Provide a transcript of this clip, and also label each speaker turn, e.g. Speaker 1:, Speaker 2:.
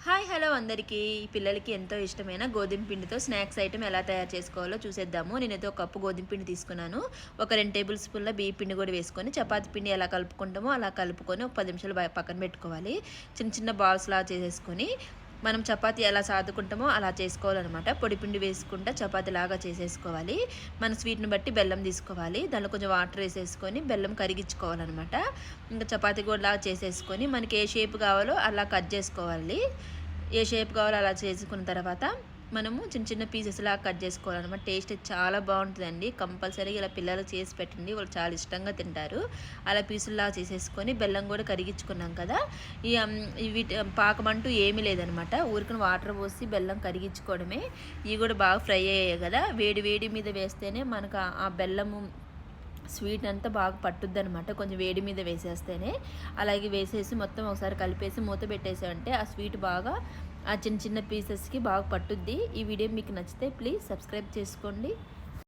Speaker 1: Hi hello అందరికీ పిల్లలకి ఎంతో ఇష్టమైన గోధుమ పిండితో స్నాక్స్ ఐటెం ఎలా తయారు చేసుకోవాలో చూసేద్దాము. నేనైతే ఒక కప్పు గోధుమ పిండి తీసుకున్నాను. ఒక 2 టేబుల్ స్పూన్ల బియ్య పిండి కూడా వేసుకొని చపాతీ పిండి ఎలా కలుపుకుంటామో అలా కలుపుకొని ఒక 10 నిమిషాలు పక్కన పెట్టుకోవాలి. చిన్న చిన్న బాల్స్ లాగా చేసేసుకొని మనం చపాతీ ఎలా సాదుకుంటామో అలా చేసుకోవాలన్నమాట. పొడి పిండి వేసుకుంటా చపాతీ లాగా చేసేసుకోవాలి. మన స్వీట్ని బట్టి బెల్లం తీసుకోవాలి. దానిలో కొంచెం వాటర్ వేసేసుకొని బెల్లం కరిగించుకోవాలన్నమాట. ఇంకా చపాతీ కూడా లాగా చేసేసుకొని మనకి ఏ షేప్ కావాలో అలా కట్ చేసుకోవాలి. ఏ షేప్ కావాలో అలా చేసుకున్న తర్వాత మనము చిన్న చిన్న పీసెస్ లాగా కట్ చేసుకోవాలన్నమాట. టేస్ట్ చాలా బాగుంటుందండి. కంపల్సరీగా ఇలా పిల్లలకు చేసి పెట్టండి, వాళ్ళు చాలా ఇష్టంగా తింటారు. అలా పీసుల్లాగా చేసేసుకొని బెల్లం కూడా కరిగించుకున్నాం కదా. వీటి పాకం అంటూ ఏమీ లేదనమాట. ఊరికని వాటర్ పోసి బెల్లం కరిగించుకోవడమే. ఇవి కూడా బాగా ఫ్రై అయ్యాయి కదా. వేడి వేడి మీద వేస్తేనే మనకు ఆ బెల్లము స్వీట్ అంతా బాగా పట్టుద్ది అనమాట. కొంచెం వేడి మీద వేసేస్తేనే అలాగే వేసేసి మొత్తం ఒకసారి కలిపేసి మూత పెట్టేసామంటే ఆ స్వీట్ బాగా ఆ చిన్న చిన్న పీసెస్కి బాగా పట్టుద్ది. ఈ వీడియో మీకు నచ్చితే ప్లీజ్ సబ్స్క్రైబ్ చేసుకోండి.